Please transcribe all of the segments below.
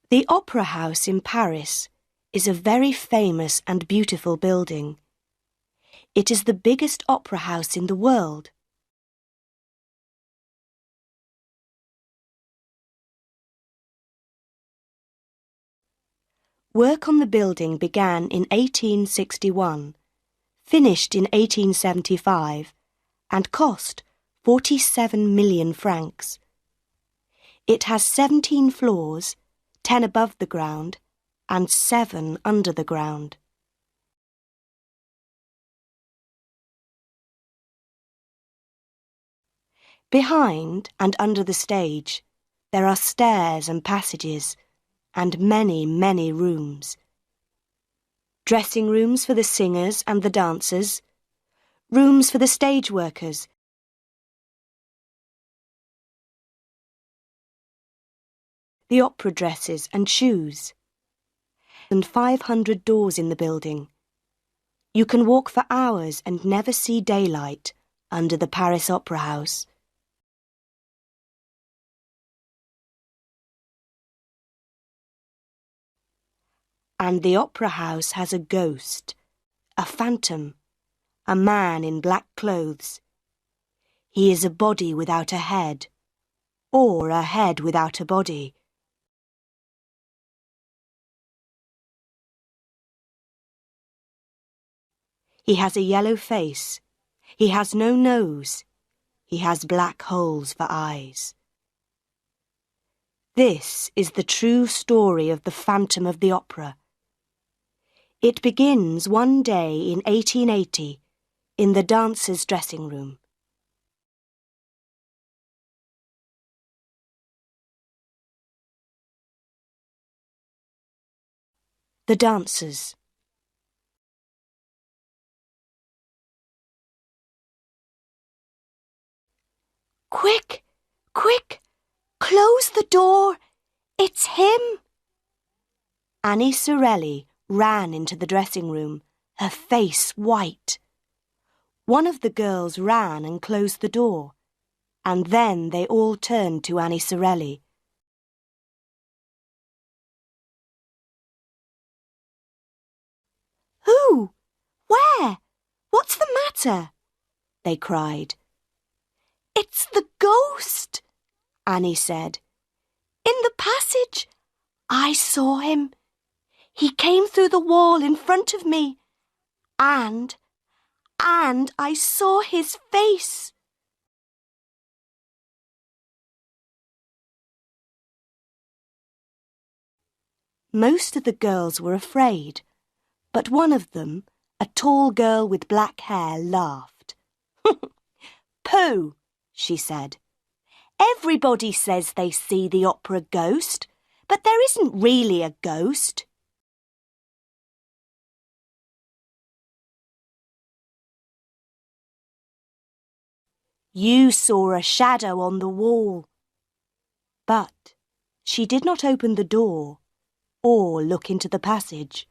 The Opera House in Paris is a very famous and beautiful building. It is the biggest opera house in the world. Work on the building began in 1861, finished in 1875, and cost 47 million francs. It has 17 floors, 10 above the ground, and 7 under the ground. Behind and under the stage, there are stairs and passages, and many, many rooms. Dressing rooms for the singers and the dancers, rooms for the stage workers, the opera dresses and shoes, and 500 doors in the building. You can walk for hours and never see daylight under the Paris Opera House. And the opera house has a ghost, a phantom, a man in black clothes. He is a body without a head, or a head without a body. He has a yellow face. He has no nose. He has black holes for eyes. This is the true story of the Phantom of the Opera. It begins one day in 1880 in the dancers' dressing room. The dancers. Quick, quick, close the door. It's him. Annie Sorelli ran into the dressing room, her face white. One of the girls ran and closed the door, and then they all turned to Annie Sorelli. Who? Where? What's the matter? They cried. It's the ghost, Annie said. In the passage. I saw him. He came through the wall in front of me. And I saw his face. Most of the girls were afraid, but one of them, a tall girl with black hair, laughed. Pooh, she said. Everybody says they see the opera ghost, but there isn't really a ghost. You saw a shadow on the wall. But she did not open the door or look into the passage.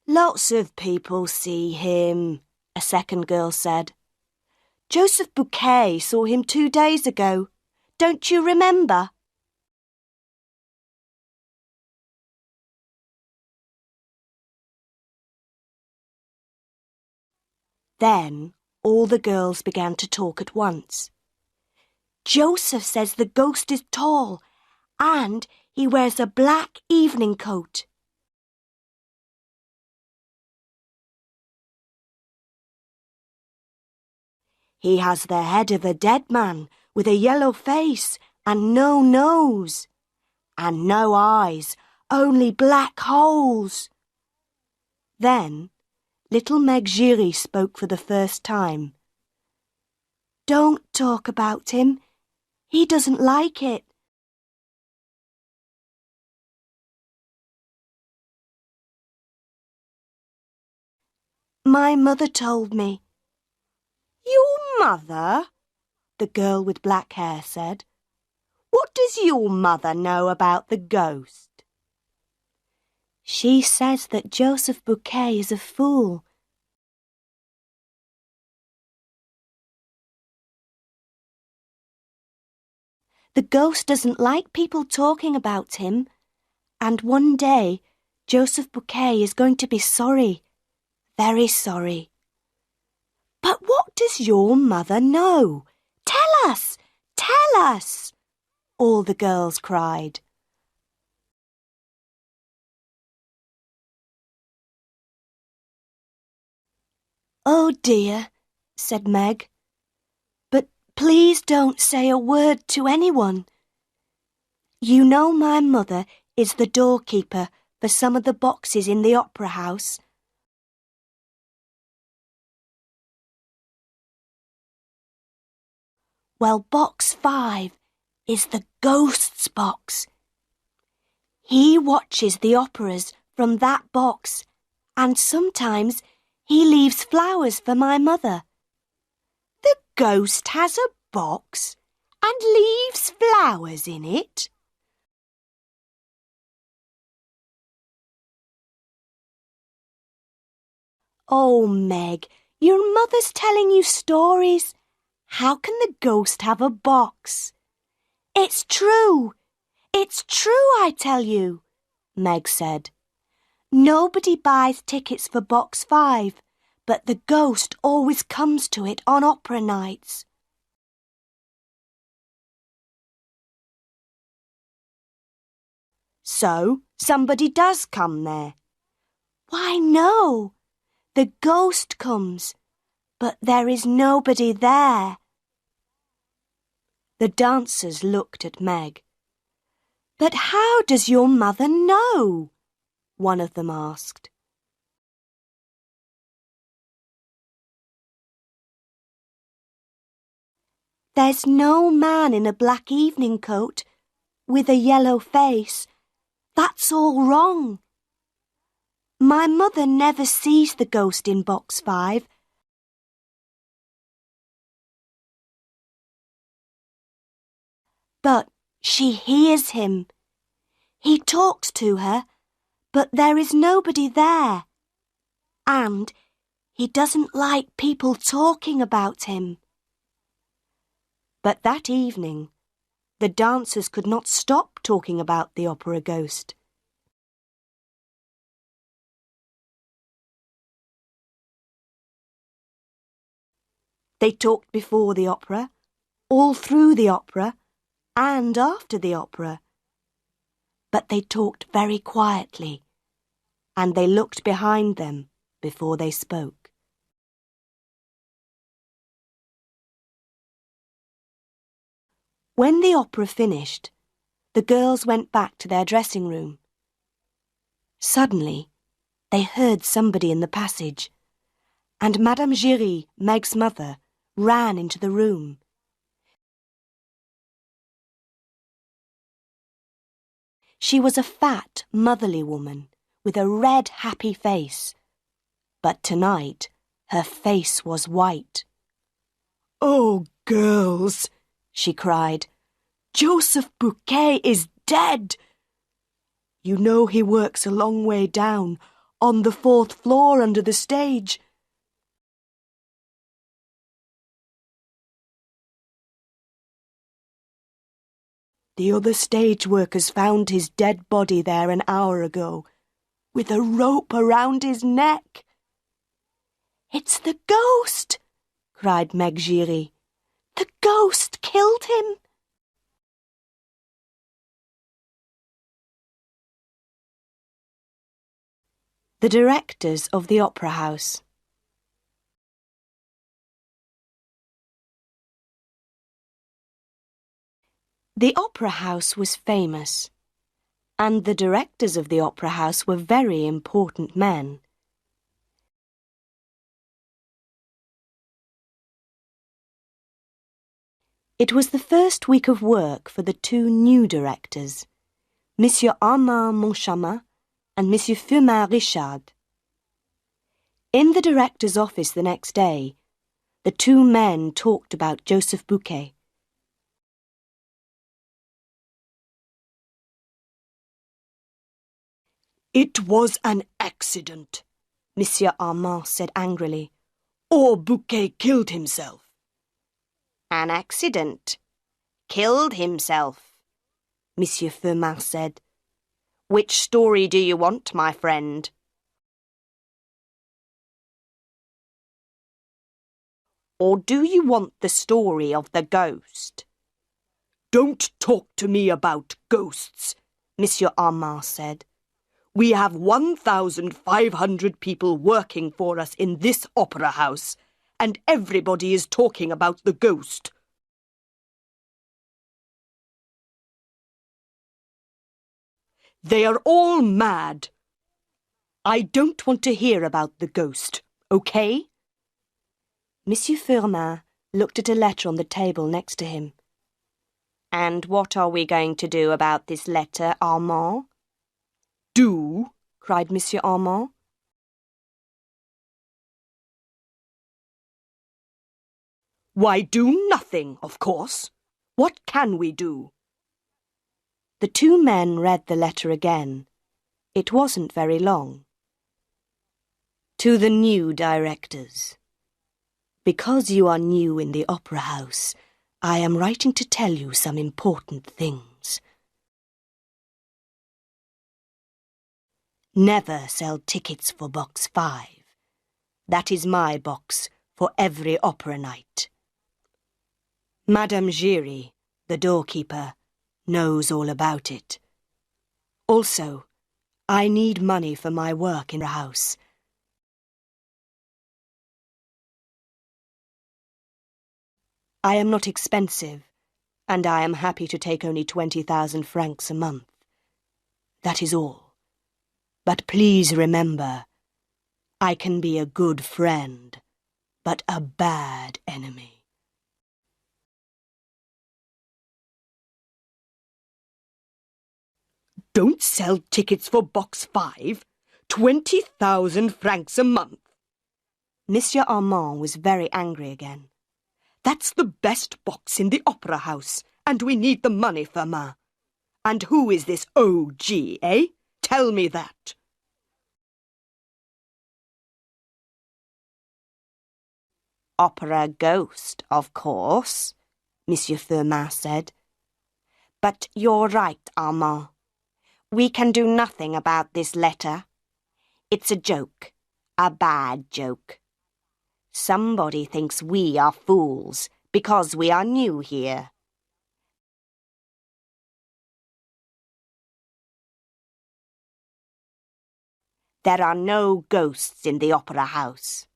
Lots of people see him, a second girl said. Joseph Bouquet saw him 2 days ago. Don't you remember? Then all the girls began to talk at once. Joseph says the ghost is tall and he wears a black evening coat. He has the head of a dead man with a yellow face and no nose. And no eyes, only black holes. Then little Meg Giry spoke for the first time. Don't talk about him. He doesn't like it. My mother told me. Your mother? The girl with black hair said. What does your mother know about the ghost? She says that Joseph Bouquet is a fool. The ghost doesn't like people talking about him, And one day, Joseph Bouquet is going to be sorry, very sorry. But what does your mother know? Tell us, tell us, all the girls cried. Oh dear, said Meg, but please don't say a word to anyone. You know my mother is the doorkeeper for some of the boxes in the opera house. Well, box 5 is the ghost's box. He watches the operas from that box, and sometimes he leaves flowers for my mother. The ghost has a box and leaves flowers in it? Oh, Meg, your mother's telling you stories. How can the ghost have a box? It's true, I tell you, Meg said. Nobody buys tickets for box 5, but the ghost always comes to it on opera nights. So, somebody does come there? Why, no. The ghost comes, but there is nobody there. The dancers looked at Meg. But how does your mother know? One of them asked. There's no man in a black evening coat with a yellow face. That's all wrong. My mother never sees the ghost in box 5. But she hears him. He talks to her, but there is nobody there. And he doesn't like people talking about him. But that evening, the dancers could not stop talking about the opera ghost. They talked before the opera, all through the opera, and after the opera. But they talked very quietly, and they looked behind them before they spoke. When the opera finished, the girls went back to their dressing room. Suddenly, they heard somebody in the passage, and Madame Giry, Meg's mother, ran into the room. She was a fat, motherly woman with a red, happy face. But tonight, her face was white. "Oh, girls," she cried, "Joseph Bouquet is dead. You know he works a long way down, on the 4th floor under the stage. The other stage workers found his dead body there an hour ago, with a rope around his neck." "It's the ghost!" cried Meg Giry. "The ghost killed him!" The directors of the opera house. The opera house was famous, and the directors of the opera house were very important men. It was the first week of work for the 2 new directors, Monsieur Armand Moncharmin and Monsieur Firmin Richard. In the director's office the next day, the 2 men talked about Joseph Bouquet. "It was an accident," Monsieur Armand said angrily, "or Bouquet killed himself." "An accident. Killed himself," Monsieur Firmin said. Which story do you want, my friend? Or do you want the story of the ghost? Don't talk to me about ghosts, Monsieur Armand said. We have 1,500 people working for us in this opera house, and everybody is talking about the ghost. They are all mad. I don't want to hear about the ghost, okay? Monsieur Firmin looked at a letter on the table next to him. And what are we going to do about this letter, Armand? Do? Cried Monsieur Armand. Why, do nothing, of course. What can we do? The two men read the letter again. It wasn't very long. To the new directors. Because you are new in the opera house, I am writing to tell you some important things. Never sell tickets for box 5. That is my box for every opera night. Madame Giry, the doorkeeper, knows all about it. Also, I need money for my work in the house. I am not expensive, and I am happy to take only 20,000 francs a month. That is all. But please remember, I can be a good friend, but a bad enemy. Don't sell tickets for box 5. 20,000 francs a month. Monsieur Armand was very angry again. That's the best box in the opera house, and we need the money, Firmin. And who is this O.G., eh? Tell me that. Opera ghost, of course, Monsieur Firmin said. But you're right, Armand. We can do nothing about this letter. It's a joke, a bad joke. Somebody thinks we are fools because we are new here. There are no ghosts in the opera house.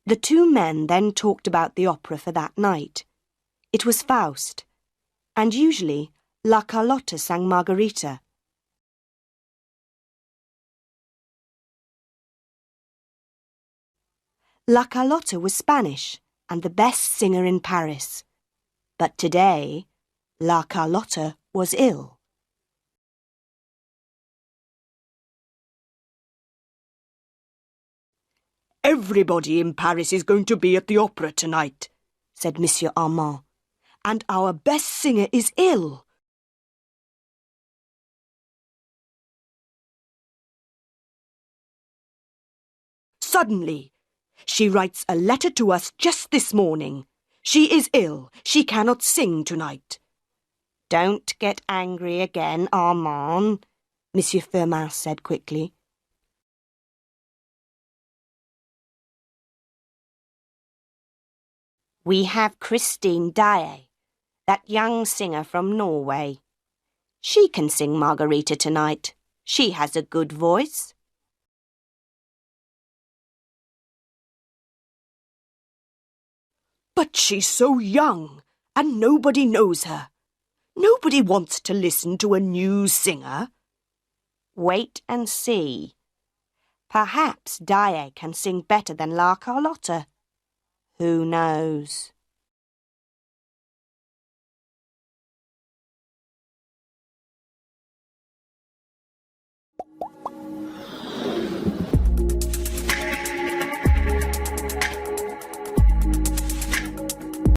The two men then talked about the opera for that night. It was Faust, and usually La Carlotta sang Margarita. La Carlotta was Spanish and the best singer in Paris. But today, La Carlotta was ill. Everybody in Paris is going to be at the opera tonight, said Monsieur Armand. And our best singer is ill. Suddenly, she writes a letter to us just this morning. She is ill. She cannot sing tonight. Don't get angry again, Armand, Monsieur Firmin said quickly. We have Christine Daae, that young singer from Norway. She can sing Margarita tonight. She has a good voice. But she's so young, and nobody knows her. Nobody wants to listen to a new singer. Wait and see. Perhaps Daae can sing better than La Carlotta. Who knows?